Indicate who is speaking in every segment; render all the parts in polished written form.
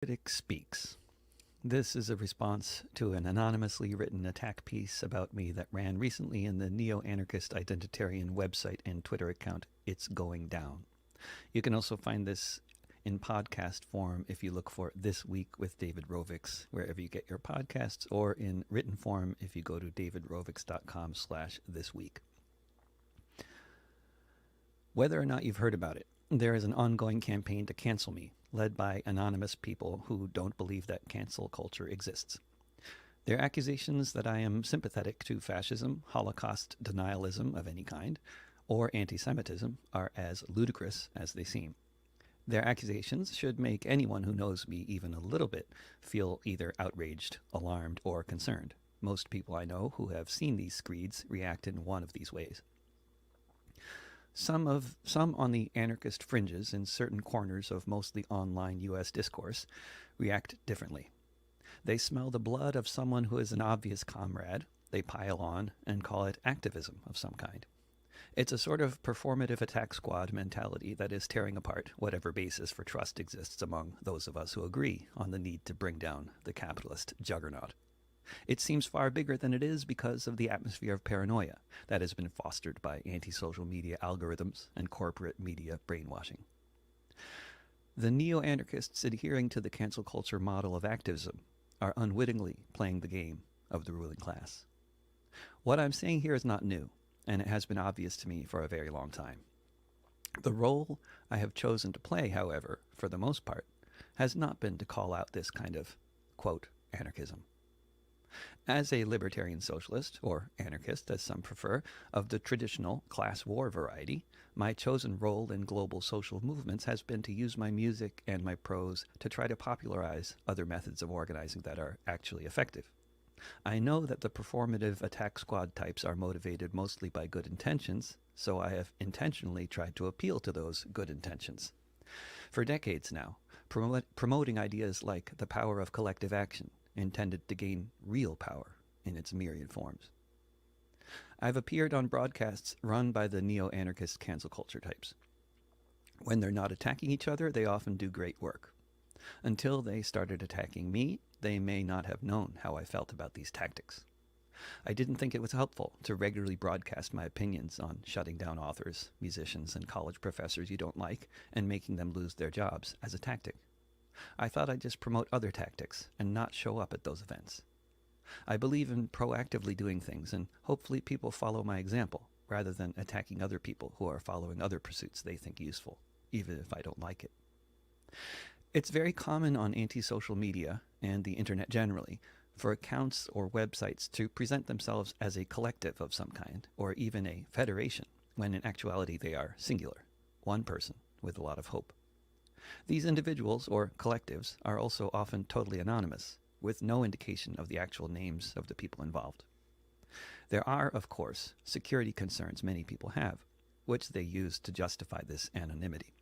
Speaker 1: Critic speaks. This is a response to an anonymously written attack piece about me that ran recently in the neo-anarchist identitarian website and Twitter account It's Going Down. You can also find this in podcast form if you look for This Week with David Rovics, wherever you get your podcasts, or in written form if you go to davidrovics.com/thisweek. Whether or not you've heard about it, there is an ongoing campaign to cancel me, led by anonymous people who don't believe that cancel culture exists. Their accusations that I am sympathetic to fascism, Holocaust denialism of any kind, or anti-Semitism are as ludicrous as they seem. Their accusations should make anyone who knows me even a little bit feel either outraged, alarmed, or concerned. Most people I know who have seen these screeds react in one of these ways. Some on the anarchist fringes in certain corners of mostly online U.S. discourse react differently. They smell the blood of someone who is an obvious comrade, they pile on and call it activism of some kind. It's a sort of performative attack squad mentality that is tearing apart whatever basis for trust exists among those of us who agree on the need to bring down the capitalist juggernaut. It seems far bigger than it is because of the atmosphere of paranoia that has been fostered by anti-social media algorithms and corporate media brainwashing. The neo-anarchists adhering to the cancel culture model of activism are unwittingly playing the game of the ruling class. What I'm saying here is not new, and it has been obvious to me for a very long time. The role I have chosen to play, however, for the most part, has not been to call out this kind of, quote, anarchism. As a libertarian socialist, or anarchist as some prefer, of the traditional class war variety, my chosen role in global social movements has been to use my music and my prose to try to popularize other methods of organizing that are actually effective. I know that the performative attack squad types are motivated mostly by good intentions, so I have intentionally tried to appeal to those good intentions. For decades now, promoting ideas like the power of collective action, intended to gain real power in its myriad forms. I've appeared on broadcasts run by the neo-anarchist cancel culture types. When they're not attacking each other, they often do great work. Until they started attacking me, they may not have known how I felt about these tactics. I didn't think it was helpful to regularly broadcast my opinions on shutting down authors, musicians, and college professors you don't like and making them lose their jobs as a tactic. I thought I'd just promote other tactics and not show up at those events. I believe in proactively doing things, and hopefully people follow my example, rather than attacking other people who are following other pursuits they think useful, even if I don't like it. It's very common on anti-social media, and the internet generally, for accounts or websites to present themselves as a collective of some kind, or even a federation, when in actuality they are singular, one person with a lot of hope. These individuals, or collectives, are also often totally anonymous, with no indication of the actual names of the people involved. There are, of course, security concerns many people have, which they use to justify this anonymity.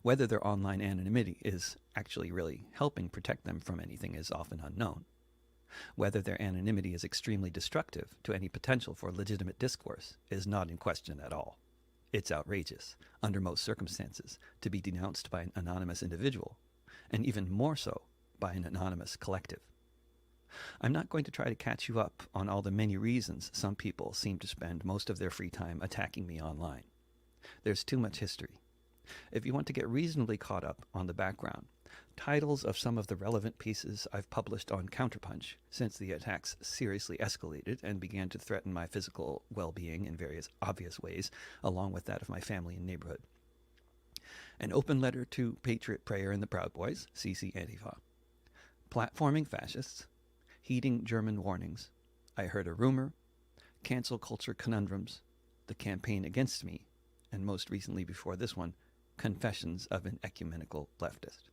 Speaker 1: Whether their online anonymity is actually really helping protect them from anything is often unknown. Whether their anonymity is extremely destructive to any potential for legitimate discourse is not in question at all. It's outrageous, under most circumstances, to be denounced by an anonymous individual, and even more so by an anonymous collective. I'm not going to try to catch you up on all the many reasons some people seem to spend most of their free time attacking me online. There's too much history. If you want to get reasonably caught up on the background, titles of some of the relevant pieces I've published on Counterpunch since the attacks seriously escalated and began to threaten my physical well-being in various obvious ways, along with that of my family and neighborhood. An open letter to Patriot Prayer and the Proud Boys, CC Antifa. Platforming fascists. Heeding German warnings. I heard a rumor. Cancel culture conundrums. The campaign against me. And most recently before this one, Confessions of an Ecumenical Leftist.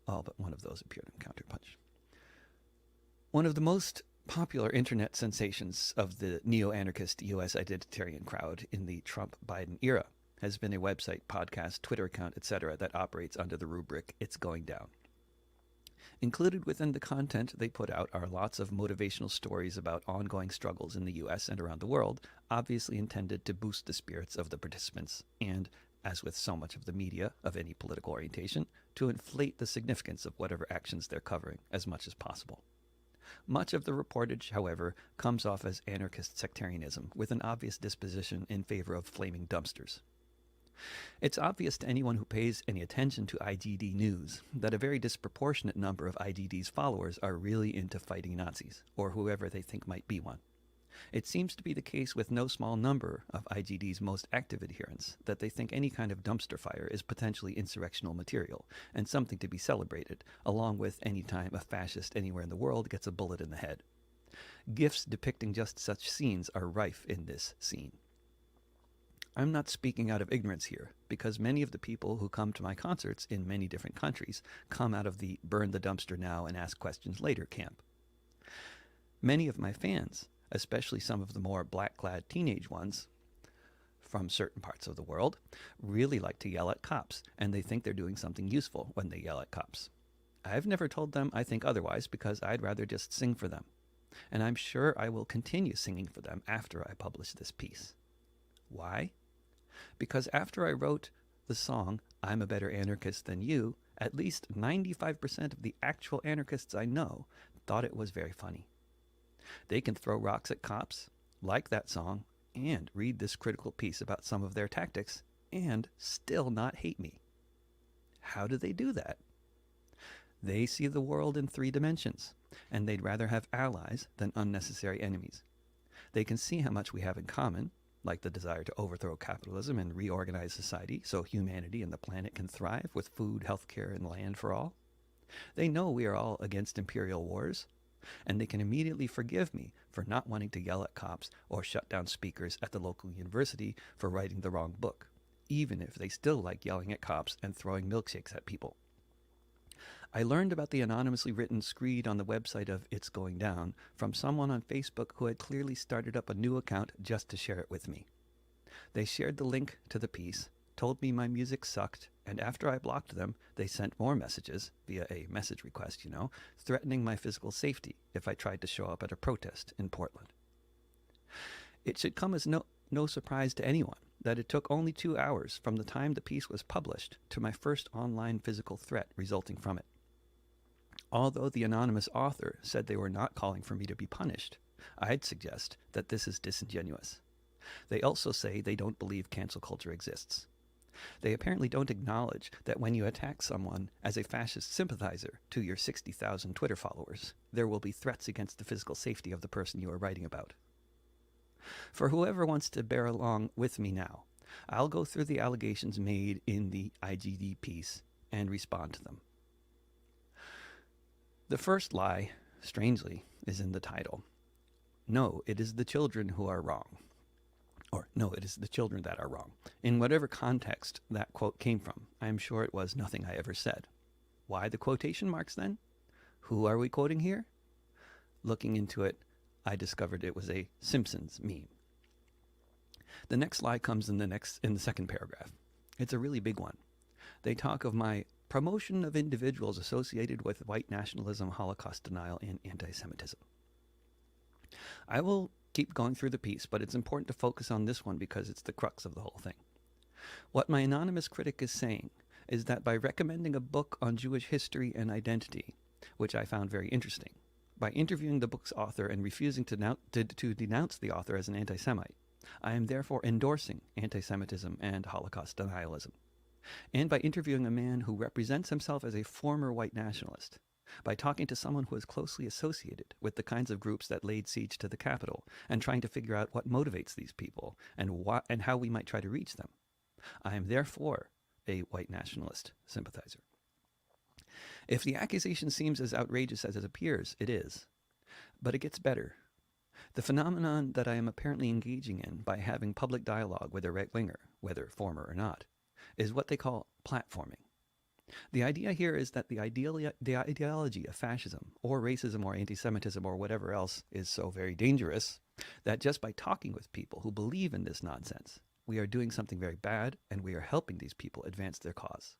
Speaker 1: All but one of those appeared on Counterpunch. One of the most popular internet sensations of the neo-anarchist U.S. identitarian crowd in the Trump-Biden era has been a website, podcast, Twitter account, etc. that operates under the rubric, It's Going Down. Included within the content they put out are lots of motivational stories about ongoing struggles in the U.S. and around the world, obviously intended to boost the spirits of the participants and as with so much of the media of any political orientation, to inflate the significance of whatever actions they're covering as much as possible. Much of the reportage, however, comes off as anarchist sectarianism with an obvious disposition in favor of flaming dumpsters. It's obvious to anyone who pays any attention to IGD news that a very disproportionate number of IGD's followers are really into fighting Nazis, or whoever they think might be one. It seems to be the case with no small number of IGD's most active adherents that they think any kind of dumpster fire is potentially insurrectional material and something to be celebrated, along with any time a fascist anywhere in the world gets a bullet in the head. GIFs depicting just such scenes are rife in this scene. I'm not speaking out of ignorance here, because many of the people who come to my concerts in many different countries come out of the burn the dumpster now and ask questions later camp. Many of my fans, especially some of the more black-clad teenage ones from certain parts of the world, really like to yell at cops, and they think they're doing something useful when they yell at cops. I've never told them I think otherwise because I'd rather just sing for them. And I'm sure I will continue singing for them after I publish this piece. Why? Because after I wrote the song, I'm a Better Anarchist Than You, at least 95% of the actual anarchists I know thought it was very funny. They can throw rocks at cops, like that song, and read this critical piece about some of their tactics, and still not hate me. How do they do that? They see the world in 3 dimensions, and they'd rather have allies than unnecessary enemies. They can see how much we have in common, like the desire to overthrow capitalism and reorganize society so humanity and the planet can thrive with food, healthcare, and land for all. They know we are all against imperial wars, and they can immediately forgive me for not wanting to yell at cops or shut down speakers at the local university for writing the wrong book, even if they still like yelling at cops and throwing milkshakes at people. I learned about the anonymously written screed on the website of It's Going Down from someone on Facebook who had clearly started up a new account just to share it with me. They shared the link to the piece, told me my music sucked, and after I blocked them, they sent more messages, via a message request, threatening my physical safety if I tried to show up at a protest in Portland. It should come as no surprise to anyone that it took only 2 hours from the time the piece was published to my first online physical threat resulting from it. Although the anonymous author said they were not calling for me to be punished, I'd suggest that this is disingenuous. They also say they don't believe cancel culture exists. They apparently don't acknowledge that when you attack someone as a fascist sympathizer to your 60,000 Twitter followers, there will be threats against the physical safety of the person you are writing about. For whoever wants to bear along with me now, I'll go through the allegations made in the IGD piece and respond to them. The first lie, strangely, is in the title. No, it is the children who are wrong. Or, no, it is the children that are wrong. In whatever context that quote came from, I am sure it was nothing I ever said. Why the quotation marks then? Who are we quoting here? Looking into it, I discovered it was a Simpsons meme. The next lie comes in the second paragraph. It's a really big one. They talk of my promotion of individuals associated with white nationalism, Holocaust denial, and anti-Semitism. I will keep going through the piece, but it's important to focus on this one because it's the crux of the whole thing. What my anonymous critic is saying is that by recommending a book on Jewish history and identity, which I found very interesting, by interviewing the book's author and refusing to denounce the author as an anti-Semite, I am therefore endorsing anti-Semitism and Holocaust denialism. And by interviewing a man who represents himself as a former white nationalist, by talking to someone who is closely associated with the kinds of groups that laid siege to the Capitol, and trying to figure out what motivates these people and how we might try to reach them, I am therefore a white nationalist sympathizer. If the accusation seems as outrageous as it appears, it is. But it gets better. The phenomenon that I am apparently engaging in by having public dialogue with a right-winger, whether former or not, is what they call platforming. The idea here is that the ideology of fascism or racism or anti-Semitism or whatever else is so very dangerous that just by talking with people who believe in this nonsense, we are doing something very bad and we are helping these people advance their cause.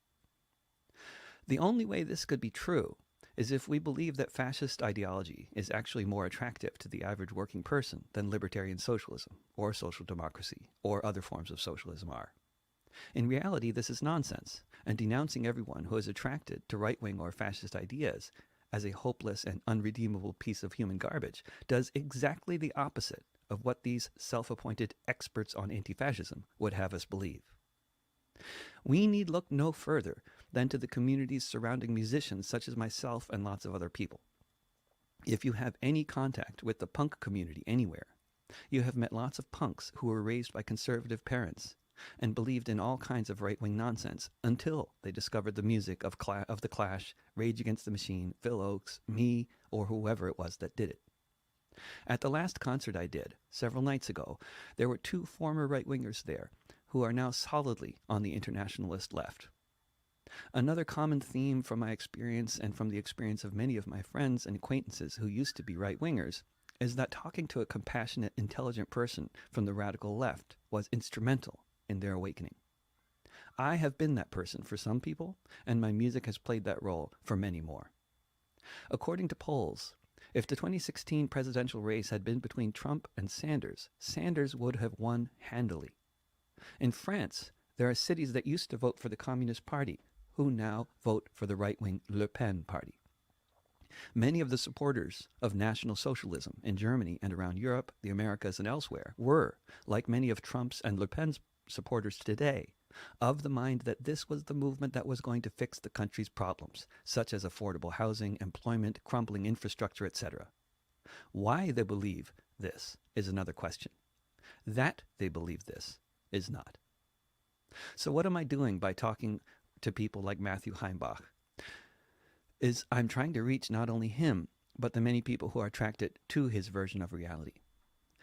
Speaker 1: The only way this could be true is if we believe that fascist ideology is actually more attractive to the average working person than libertarian socialism or social democracy or other forms of socialism are. In reality, this is nonsense, and denouncing everyone who is attracted to right-wing or fascist ideas as a hopeless and unredeemable piece of human garbage does exactly the opposite of what these self-appointed experts on anti-fascism would have us believe. We need look no further than to the communities surrounding musicians such as myself and lots of other people. If you have any contact with the punk community anywhere, you have met lots of punks who were raised by conservative parents and believed in all kinds of right-wing nonsense until they discovered the music of The Clash, Rage Against the Machine, Phil Oakes, me, or whoever it was that did it. At the last concert I did, several nights ago, there were 2 former right-wingers there who are now solidly on the internationalist left. Another common theme from my experience and from the experience of many of my friends and acquaintances who used to be right-wingers is that talking to a compassionate, intelligent person from the radical left was instrumental in their awakening. I have been that person for some people, and my music has played that role for many more. According to polls, if the 2016 presidential race had been between Trump and Sanders, Sanders would have won handily. In France, there are cities that used to vote for the Communist Party who now vote for the right-wing Le Pen party. Many of the supporters of National Socialism in Germany and around Europe, the Americas, and elsewhere were, like many of Trump's and Le Pen's supporters today, of the mind that this was the movement that was going to fix the country's problems, such as affordable housing, employment, crumbling infrastructure, etc. Why they believe this is another question. That they believe this is not. So what am I doing by talking to people like Matthew Heimbach? Is I'm trying to reach not only him, but the many people who are attracted to his version of reality.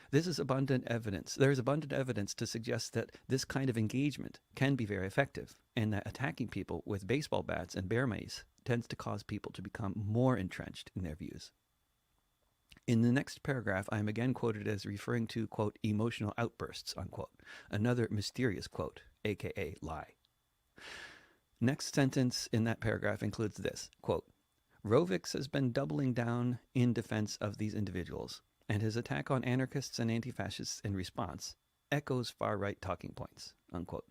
Speaker 1: This is abundant evidence. There is abundant evidence to suggest that this kind of engagement can be very effective, and that attacking people with baseball bats and bear mace tends to cause people to become more entrenched in their views. In the next paragraph, I am again quoted as referring to, quote, emotional outbursts, unquote, another mysterious quote, aka lie. Next sentence in that paragraph includes this, quote, Rovix has been doubling down in defense of these individuals, and his attack on anarchists and anti-fascists in response echoes far-right talking points, unquote.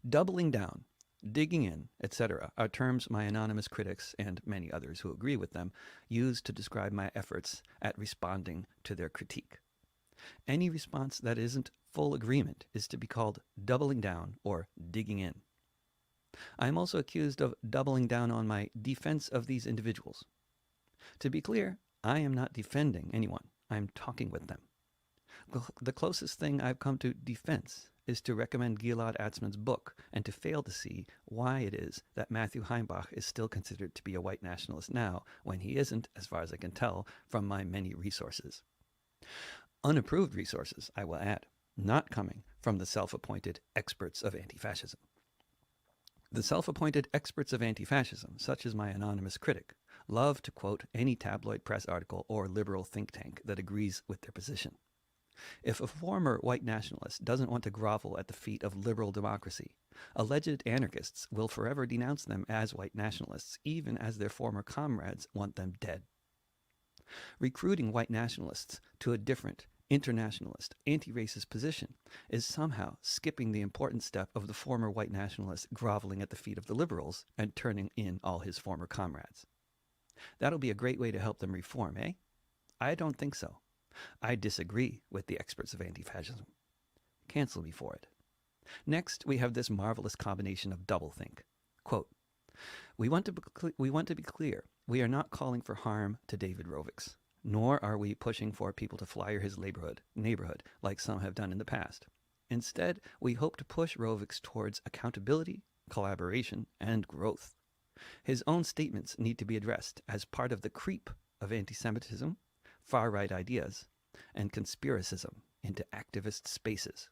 Speaker 1: Doubling down, digging in, etc. are terms my anonymous critics and many others who agree with them use to describe my efforts at responding to their critique. Any response that isn't full agreement is to be called doubling down or digging in. I am also accused of doubling down on my defense of these individuals. To be clear, I am not defending anyone. I am talking with them. The closest thing I've come to defense is to recommend Gilad Atzmann's book and to fail to see why it is that Matthew Heimbach is still considered to be a white nationalist now, when he isn't, as far as I can tell, from my many resources. Unapproved resources, I will add, not coming from the self-appointed experts of anti-fascism. The self-appointed experts of anti-fascism, such as my anonymous critic, love to quote any tabloid press article or liberal think tank that agrees with their position. If a former white nationalist doesn't want to grovel at the feet of liberal democracy, alleged anarchists will forever denounce them as white nationalists, even as their former comrades want them dead. Recruiting white nationalists to a different, internationalist, anti-racist position is somehow skipping the important step of the former white nationalist groveling at the feet of the liberals and turning in all his former comrades. That'll be a great way to help them reform, eh? I don't think so. I disagree with the experts of anti-fascism. Cancel me for it. Next, we have this marvelous combination of doublethink. Quote, we want to be clear. We are not calling for harm to David Rovix, nor are we pushing for people to flyer his neighborhood like some have done in the past. Instead, we hope to push Rovix towards accountability, collaboration, and growth. His own statements need to be addressed as part of the creep of anti-Semitism, far-right ideas, and conspiracism into activist spaces.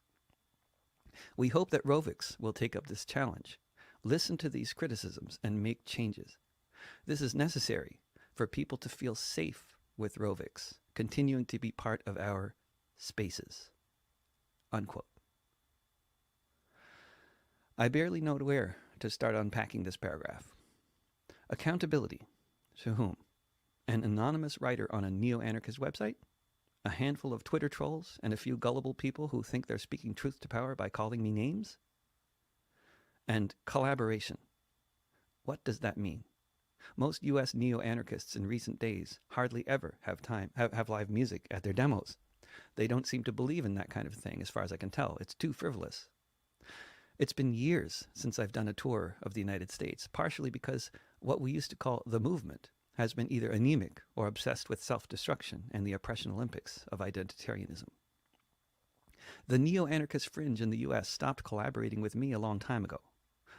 Speaker 1: We hope that Rovix will take up this challenge, listen to these criticisms, and make changes. This is necessary for people to feel safe with Rovix, continuing to be part of our spaces. Unquote. I barely know where to start unpacking this paragraph. Accountability. To whom? An anonymous writer on a neo-anarchist website? A handful of Twitter trolls and a few gullible people who think they're speaking truth to power by calling me names? And collaboration. What does that mean? Most US neo-anarchists in recent days hardly ever have live music at their demos. They don't seem to believe in that kind of thing, as far as I can tell. It's too frivolous. It's been years since I've done a tour of the United States, partially because what we used to call the movement has been either anemic or obsessed with self-destruction and the oppression Olympics of identitarianism. The neo-anarchist fringe in the US stopped collaborating with me a long time ago.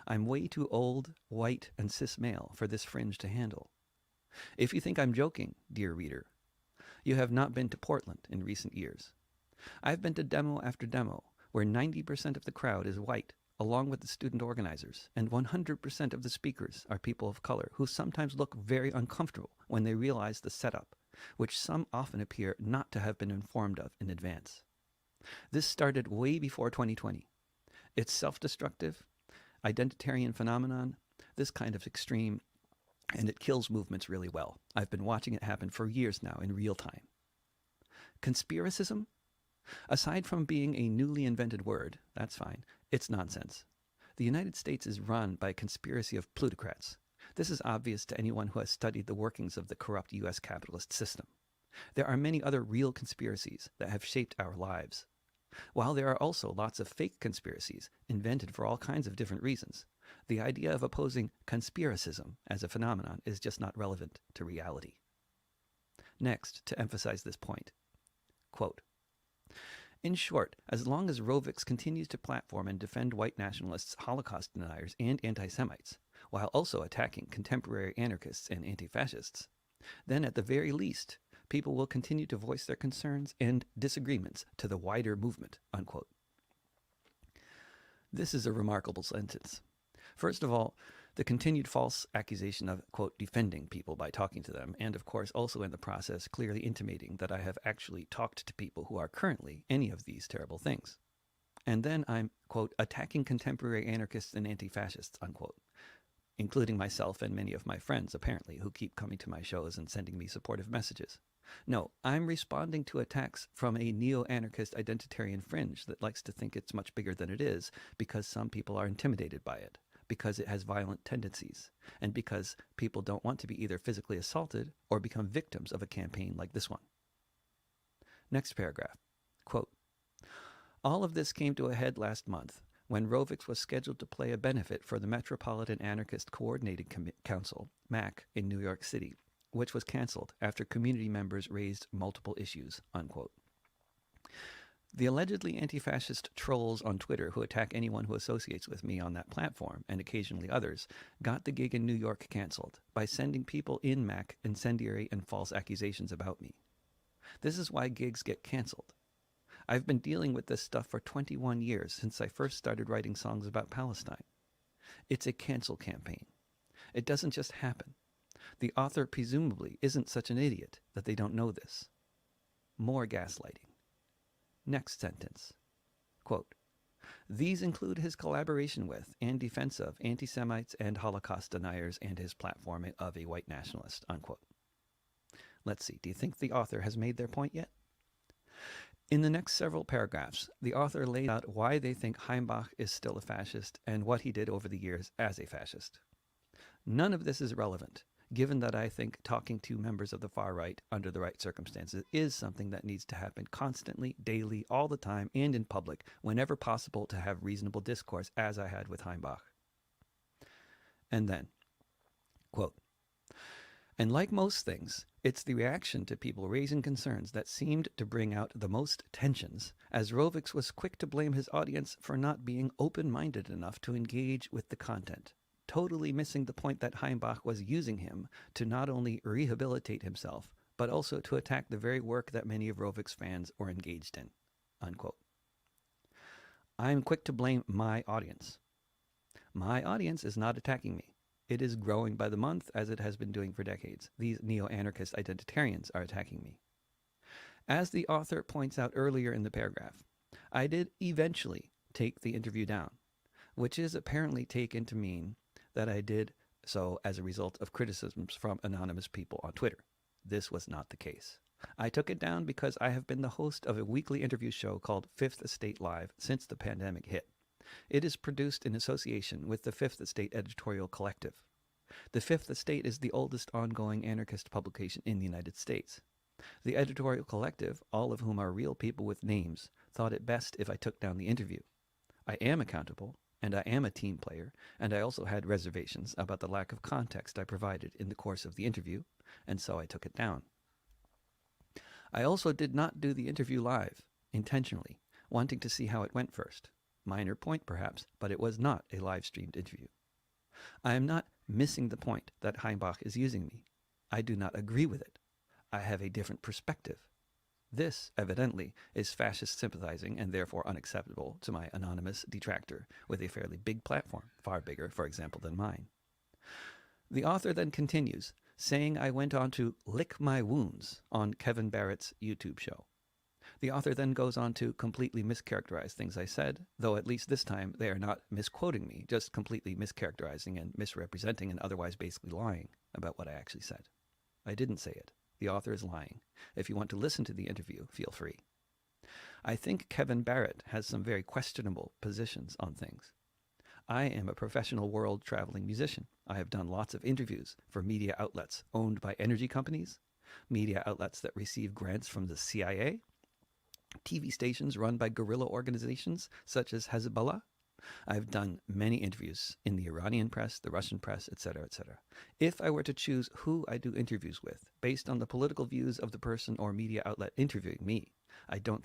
Speaker 1: I'm way too old, white, and cis male for this fringe to handle. If you think I'm joking, dear reader, you have not been to Portland in recent years. I've been to demo after demo where 90% of the crowd is white, along with the student organizers, and 100% of the speakers are people of color who sometimes look very uncomfortable when they realize the setup, which some often appear not to have been informed of in advance. This started way before 2020. It's self-destructive, identitarian phenomenon, this kind of extreme, and it kills movements really well. I've been watching it happen for years now in real time. Conspiracism? Aside from being a newly invented word, that's fine, it's nonsense. The United States is run by a conspiracy of plutocrats. This is obvious to anyone who has studied the workings of the corrupt US capitalist system. There are many other real conspiracies that have shaped our lives. While there are also lots of fake conspiracies invented for all kinds of different reasons, the idea of opposing conspiracism as a phenomenon is just not relevant to reality. Next, to emphasize this point, quote, in short, as long as Rovix continues to platform and defend white nationalists, Holocaust deniers, and anti-Semites, while also attacking contemporary anarchists and anti-fascists, then at the very least, people will continue to voice their concerns and disagreements to the wider movement, unquote. This is a remarkable sentence. First of all, the continued false accusation of, quote, defending people by talking to them, and of course also in the process clearly intimating that I have actually talked to people who are currently any of these terrible things. And then I'm, quote, attacking contemporary anarchists and anti-fascists, unquote, including myself and many of my friends, apparently, who keep coming to my shows and sending me supportive messages. No, I'm responding to attacks from a neo-anarchist identitarian fringe that likes to think it's much bigger than it is because some people are intimidated by it, because it has violent tendencies, and because people don't want to be either physically assaulted or become victims of a campaign like this one. Next paragraph, quote, all of this came to a head last month when Rovix was scheduled to play a benefit for the Metropolitan Anarchist Coordinating Council, MAC, in New York City, which was canceled after community members raised multiple issues, unquote. The allegedly anti-fascist trolls on Twitter who attack anyone who associates with me on that platform, and occasionally others, got the gig in New York canceled by sending people in MAC incendiary and false accusations about me. This is why gigs get canceled. I've been dealing with this stuff for 21 years since I first started writing songs about Palestine. It's a cancel campaign. It doesn't just happen. The author presumably isn't such an idiot that they don't know this. More gaslighting. Next sentence, quote, these include his collaboration with and defense of anti-Semites and Holocaust deniers and his platform of a white nationalist, unquote. Let's see, do you think the author has made their point yet? In the next several paragraphs, the author lays out why they think Heimbach is still a fascist and what he did over the years as a fascist. None of this is relevant, given that I think talking to members of the far right under the right circumstances is something that needs to happen constantly, daily, all the time, and in public, whenever possible to have reasonable discourse, as I had with Heimbach. And then, quote, and like most things, it's the reaction to people raising concerns that seemed to bring out the most tensions, as Rovix was quick to blame his audience for not being open-minded enough to engage with the content, totally missing the point that Heimbach was using him to not only rehabilitate himself, but also to attack the very work that many of Rovix fans were engaged in, unquote. I'm quick to blame my audience. My audience is not attacking me. It is growing by the month, as it has been doing for decades. These neo-anarchist identitarians are attacking me. As the author points out earlier in the paragraph, I did eventually take the interview down, which is apparently taken to mean that I did so as a result of criticisms from anonymous people on Twitter. This was not the case. I took it down because I have been the host of a weekly interview show called Fifth Estate Live since the pandemic hit. It is produced in association with the Fifth Estate Editorial Collective. The Fifth Estate is the oldest ongoing anarchist publication in the United States. The editorial collective, all of whom are real people with names, thought it best if I took down the interview. I am accountable, and I am a team player, and I also had reservations about the lack of context I provided in the course of the interview, and so I took it down. I also did not do the interview live, intentionally, wanting to see how it went first. Minor point, perhaps, but it was not a live-streamed interview. I am not missing the point that Heimbach is using me. I do not agree with it. I have a different perspective. This, evidently, is fascist sympathizing and therefore unacceptable to my anonymous detractor with a fairly big platform, far bigger, for example, than mine. The author then continues, saying I went on to lick my wounds on Kevin Barrett's YouTube show. The author then goes on to completely mischaracterize things I said, though at least this time they are not misquoting me, just completely mischaracterizing and misrepresenting and otherwise basically lying about what I actually said. I didn't say it. The author is lying. If you want to listen to the interview, feel free. I think Kevin Barrett has some very questionable positions on things. I am a professional world-traveling musician. I have done lots of interviews for media outlets owned by energy companies, media outlets that receive grants from the CIA, TV stations run by guerrilla organizations such as Hezbollah. I've done many interviews in the Iranian press, the Russian press, etc., etc. If I were to choose who I do interviews with based on the political views of the person or media outlet interviewing me, I don't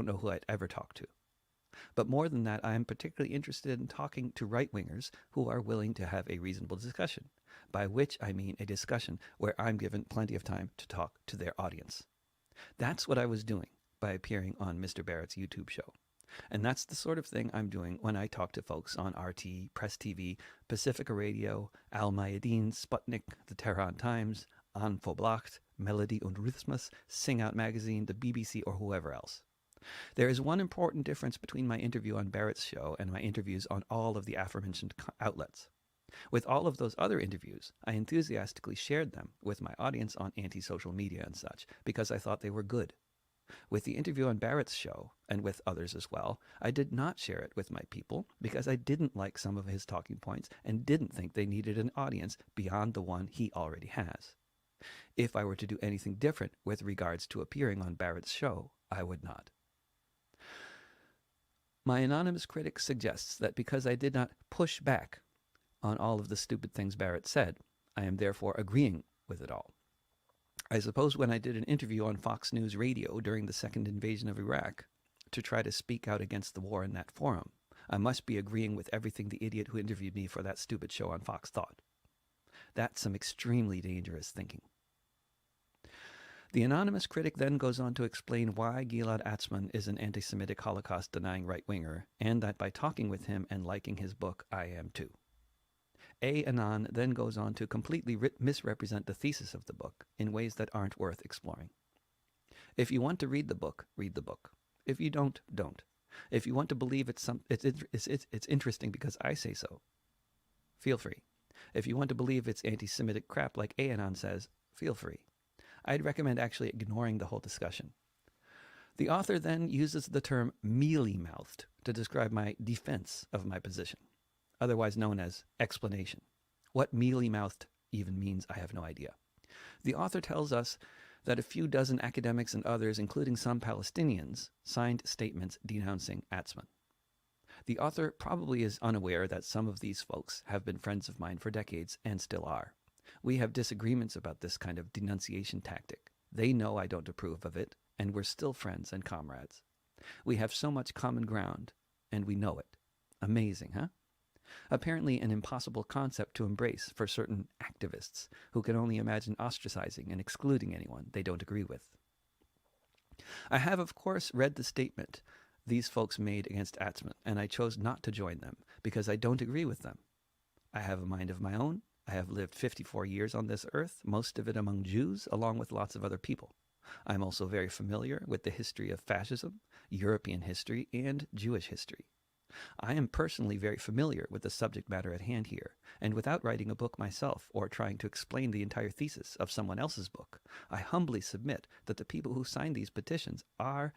Speaker 1: know who I'd ever talk to. But more than that, I am particularly interested in talking to right-wingers who are willing to have a reasonable discussion, by which I mean a discussion where I'm given plenty of time to talk to their audience. That's what I was doing by appearing on Mr. Barrett's YouTube show. And that's the sort of thing I'm doing when I talk to folks on RT, Press TV, Pacifica Radio, Al Mayadeen, Sputnik, the Tehran Times, Anfoblacht, Melody und Rhythmus, Sing Out Magazine, the BBC, or whoever else. There is one important difference between my interview on Barrett's show and my interviews on all of the aforementioned outlets. With all of those other interviews, I enthusiastically shared them with my audience on anti-social media and such, because I thought they were good. With the interview on Barrett's show, and with others as well, I did not share it with my people because I didn't like some of his talking points and didn't think they needed an audience beyond the one he already has. If I were to do anything different with regards to appearing on Barrett's show, I would not. My anonymous critic suggests that because I did not push back on all of the stupid things Barrett said, I am therefore agreeing with it all. I suppose when I did an interview on Fox News Radio during the second invasion of Iraq to try to speak out against the war in that forum, I must be agreeing with everything the idiot who interviewed me for that stupid show on Fox thought. That's some extremely dangerous thinking. The anonymous critic then goes on to explain why Gilad Atzmon is an anti-Semitic Holocaust-denying right-winger, and that by talking with him and liking his book, I am too. Anon then goes on to completely misrepresent the thesis of the book in ways that aren't worth exploring. If you want to read the book, read the book. If you don't, don't. If you want to believe it's interesting because I say so, feel free. If you want to believe it's anti-Semitic crap like Anon says, feel free. I'd recommend actually ignoring the whole discussion. The author then uses the term mealy-mouthed to describe my defense of my position, otherwise known as explanation. What mealy-mouthed even means, I have no idea. The author tells us that a few dozen academics and others, including some Palestinians, signed statements denouncing Atzmon. The author probably is unaware that some of these folks have been friends of mine for decades and still are. We have disagreements about this kind of denunciation tactic. They know I don't approve of it, and we're still friends and comrades. We have so much common ground, and we know it. Amazing, huh? Apparently an impossible concept to embrace for certain activists who can only imagine ostracizing and excluding anyone they don't agree with. I have, of course, read the statement these folks made against Atzmon, and I chose not to join them because I don't agree with them. I have a mind of my own. I have lived 54 years on this earth, most of it among Jews, along with lots of other people. I'm also very familiar with the history of fascism, European history, and Jewish history. I am personally very familiar with the subject matter at hand here, and without writing a book myself or trying to explain the entire thesis of someone else's book, I humbly submit that the people who signed these petitions are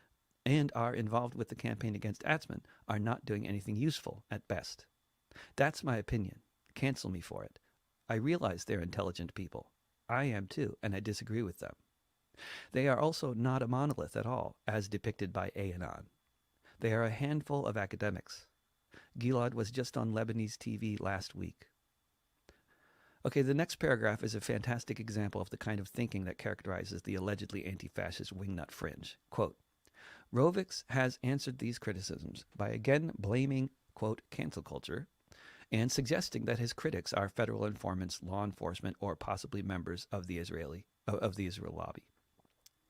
Speaker 1: involved with the campaign against Atzman are not doing anything useful at best. That's my opinion. Cancel me for it. I realize they're intelligent people. I am too, and I disagree with them. They are also not a monolith at all, as depicted by Anon. They are a handful of academics. Gilad was just on Lebanese TV last week. Okay, the next paragraph is a fantastic example of the kind of thinking that characterizes the allegedly anti-fascist wingnut fringe. Quote, Rovix has answered these criticisms by again blaming, quote, cancel culture, and suggesting that his critics are federal informants, law enforcement, or possibly members of the Israel lobby.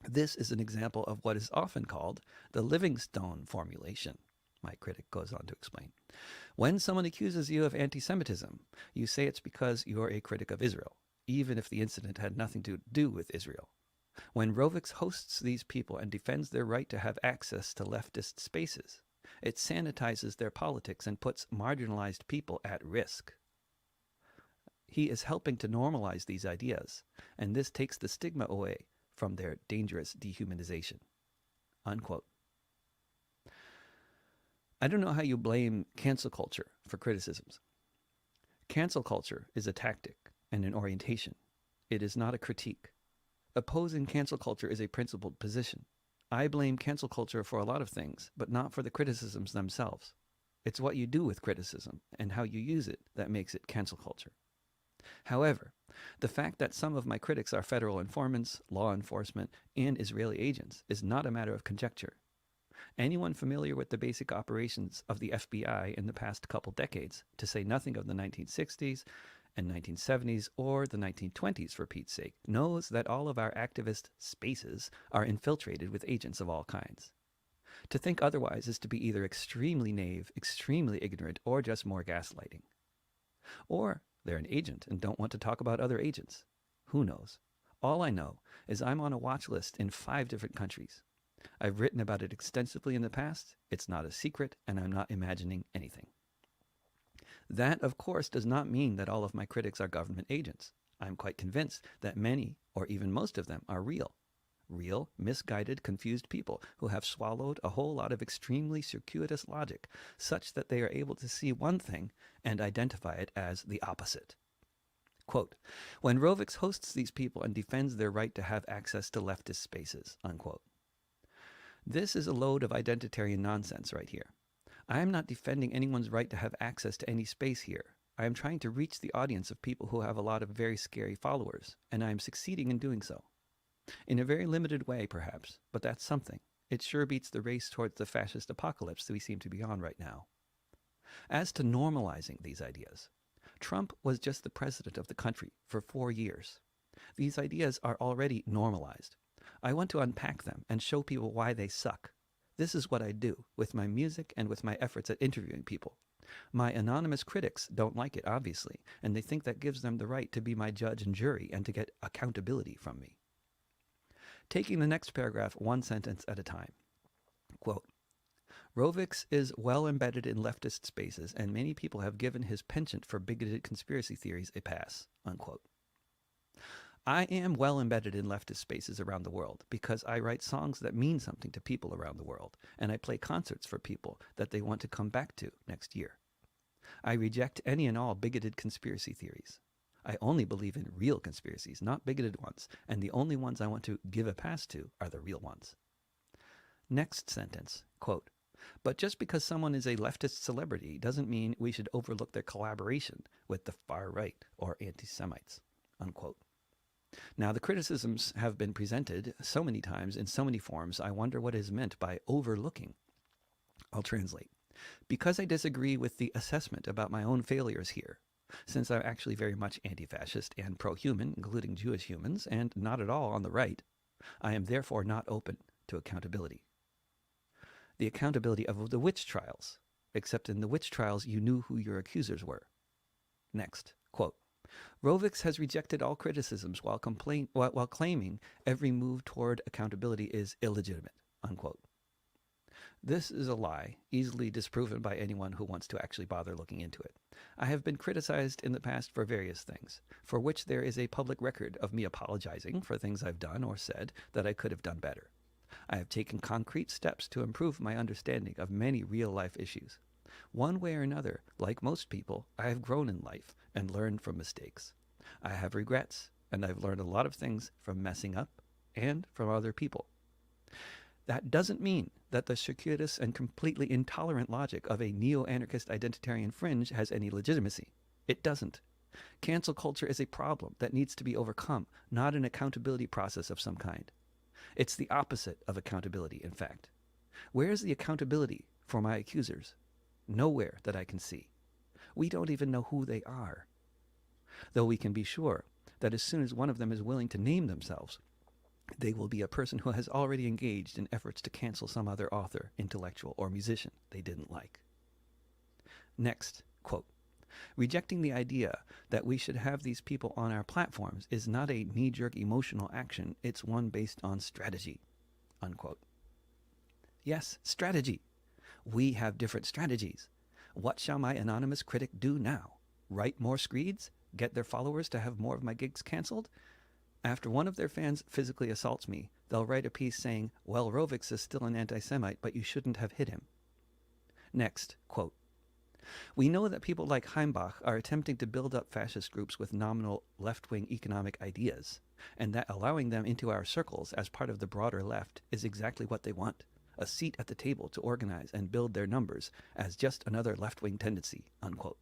Speaker 1: This is an example of what is often called the Livingstone formulation, my critic goes on to explain. When someone accuses you of anti-Semitism, you say it's because you're a critic of Israel, even if the incident had nothing to do with Israel. When Rovix hosts these people and defends their right to have access to leftist spaces, it sanitizes their politics and puts marginalized people at risk. He is helping to normalize these ideas, and this takes the stigma away from their dangerous dehumanization. Unquote. I don't know how you blame cancel culture for criticisms. Cancel culture is a tactic and an orientation. It is not a critique. Opposing cancel culture is a principled position. I blame cancel culture for a lot of things, but not for the criticisms themselves. It's what you do with criticism and how you use it that makes it cancel culture. However, the fact that some of my critics are federal informants, law enforcement, and Israeli agents is not a matter of conjecture. Anyone familiar with the basic operations of the FBI in the past couple decades, to say nothing of the 1960s and 1970s or the 1920s for Pete's sake, knows that all of our activist spaces are infiltrated with agents of all kinds. To think otherwise is to be either extremely naive, extremely ignorant, or just more gaslighting. Or they're an agent and don't want to talk about other agents. Who knows? All I know is I'm on a watch list in 5 different countries. I've written about it extensively in the past. It's not a secret, and I'm not imagining anything. That, of course, does not mean that all of my critics are government agents. I'm quite convinced that many, or even most of them, are real. Real, misguided, confused people who have swallowed a whole lot of extremely circuitous logic, such that they are able to see one thing and identify it as the opposite. Quote, when Rovix hosts these people and defends their right to have access to leftist spaces, unquote. This is a load of identitarian nonsense right here. I am not defending anyone's right to have access to any space here. I am trying to reach the audience of people who have a lot of very scary followers, and I am succeeding in doing so. In a very limited way, perhaps, but that's something. It sure beats the race towards the fascist apocalypse that we seem to be on right now. As to normalizing these ideas, Trump was just the president of the country for 4 years. These ideas are already normalized. I want to unpack them and show people why they suck. This is what I do with my music and with my efforts at interviewing people. My anonymous critics don't like it, obviously, and they think that gives them the right to be my judge and jury and to get accountability from me. Taking the next paragraph one sentence at a time. Quote, Rovix is well embedded in leftist spaces, and many people have given his penchant for bigoted conspiracy theories a pass, unquote. I am well embedded in leftist spaces around the world because I write songs that mean something to people around the world, and I play concerts for people that they want to come back to next year. I reject any and all bigoted conspiracy theories. I only believe in real conspiracies, not bigoted ones, and the only ones I want to give a pass to are the real ones. Next sentence, quote, but just because someone is a leftist celebrity doesn't mean we should overlook their collaboration with the far right or anti-Semites, unquote. Now, the criticisms have been presented so many times in so many forms, I wonder what is meant by overlooking. I'll translate. Because I disagree with the assessment about my own failures here, since I'm actually very much anti-fascist and pro-human, including Jewish humans, and not at all on the right, I am therefore not open to accountability. The accountability of the witch trials, except in the witch trials you knew who your accusers were. Next, quote, Rovix has rejected all criticisms while claiming every move toward accountability is illegitimate, unquote. This is a lie, easily disproven by anyone who wants to actually bother looking into it. I have been criticized in the past for various things, for which there is a public record of me apologizing for things I've done or said that I could have done better. I have taken concrete steps to improve my understanding of many real-life issues. One way or another, like most people, I have grown in life and learned from mistakes. I have regrets, and I've learned a lot of things from messing up and from other people. That doesn't mean that the circuitous and completely intolerant logic of a neo-anarchist identitarian fringe has any legitimacy. It doesn't. Cancel culture is a problem that needs to be overcome, not an accountability process of some kind. It's the opposite of accountability, in fact. Where is the accountability for my accusers? Nowhere that I can see. We don't even know who they are. Though we can be sure that as soon as one of them is willing to name themselves, they will be a person who has already engaged in efforts to cancel some other author, intellectual, or musician they didn't like. Next, quote, rejecting the idea that we should have these people on our platforms is not a knee-jerk emotional action, it's one based on strategy, unquote. Yes, strategy. We have different strategies. What shall my anonymous critic do now? Write more screeds? Get their followers to have more of my gigs canceled? After one of their fans physically assaults me, they'll write a piece saying, well, Rovix is still an anti-Semite, but you shouldn't have hit him. Next, quote, we know that people like Heimbach are attempting to build up fascist groups with nominal left-wing economic ideas, and that allowing them into our circles as part of the broader left is exactly what they want, a seat at the table to organize and build their numbers as just another left-wing tendency, unquote.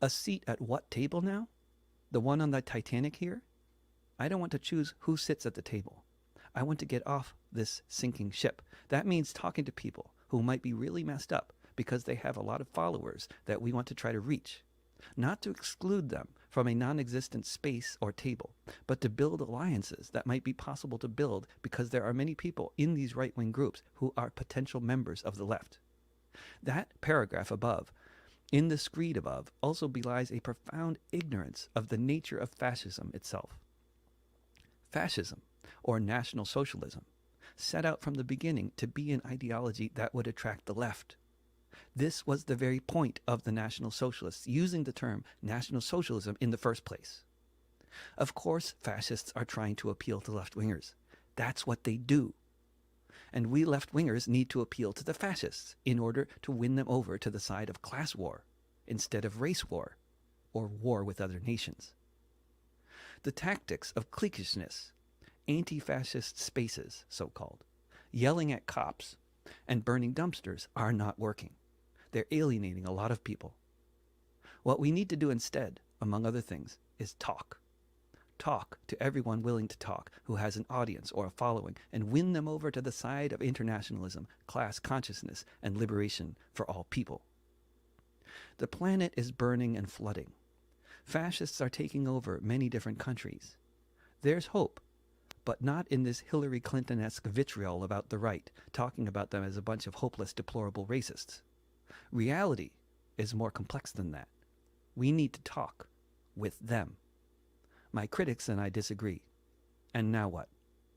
Speaker 1: A seat at what table now? The one on the Titanic here? I don't want to choose who sits at the table. I want to get off this sinking ship. That means talking to people who might be really messed up because they have a lot of followers that we want to try to reach. Not to exclude them from a non-existent space or table, but to build alliances that might be possible to build because there are many people in these right-wing groups who are potential members of the left. That paragraph above, in the screed above, also belies a profound ignorance of the nature of fascism itself. Fascism, or National Socialism, set out from the beginning to be an ideology that would attract the left. This was the very point of the National Socialists using the term National Socialism in the first place. Of course, fascists are trying to appeal to left-wingers. That's what they do. And we left-wingers need to appeal to the fascists in order to win them over to the side of class war instead of race war or war with other nations. The tactics of cliquishness, anti-fascist spaces, so-called, yelling at cops, and burning dumpsters are not working. They're alienating a lot of people. What we need to do instead, among other things, is talk. Talk to everyone willing to talk who has an audience or a following and win them over to the side of internationalism, class consciousness, and liberation for all people. The planet is burning and flooding. Fascists are taking over many different countries. There's hope, but not in this Hillary Clinton-esque vitriol about the right, talking about them as a bunch of hopeless, deplorable racists. Reality is more complex than that. We need to talk with them. My critics and I disagree. And now what?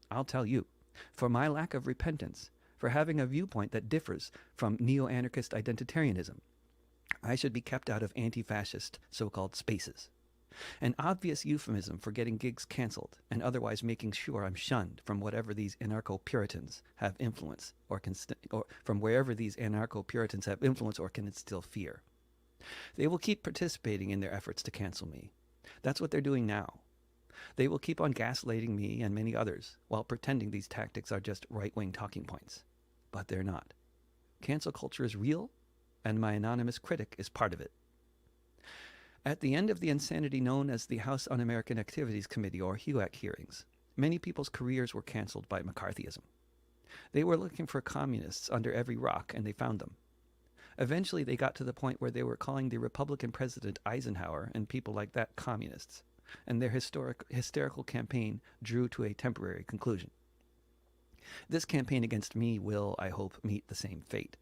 Speaker 1: I'll tell you. For my lack of repentance, for having a viewpoint that differs from neo-anarchist identitarianism, I should be kept out of anti-fascist so-called spaces. An obvious euphemism for getting gigs canceled and otherwise making sure I'm shunned from whatever these anarcho-Puritans have influence or from wherever these anarcho-Puritans have influence or can instill fear. They will keep participating in their efforts to cancel me. That's what they're doing now. They will keep on gaslighting me and many others while pretending these tactics are just right-wing talking points. But they're not. Cancel culture is real, and my anonymous critic is part of it. At the end of the insanity known as the House Un-American Activities Committee, or HUAC hearings, many people's careers were canceled by McCarthyism. They were looking for communists under every rock, and they found them. Eventually, they got to the point where they were calling the Republican President Eisenhower and people like that communists, and their hysterical campaign drew to a temporary conclusion. This campaign against me will, I hope, meet the same fate,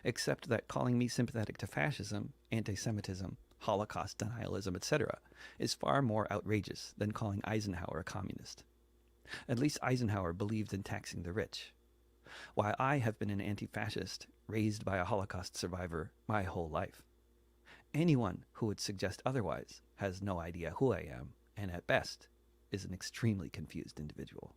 Speaker 1: except that calling me sympathetic to fascism, anti-Semitism, Holocaust denialism, etc., is far more outrageous than calling Eisenhower a communist. At least Eisenhower believed in taxing the rich. while I have been an anti-fascist raised by a Holocaust survivor my whole life. Anyone who would suggest otherwise has no idea who I am, and at best is an extremely confused individual.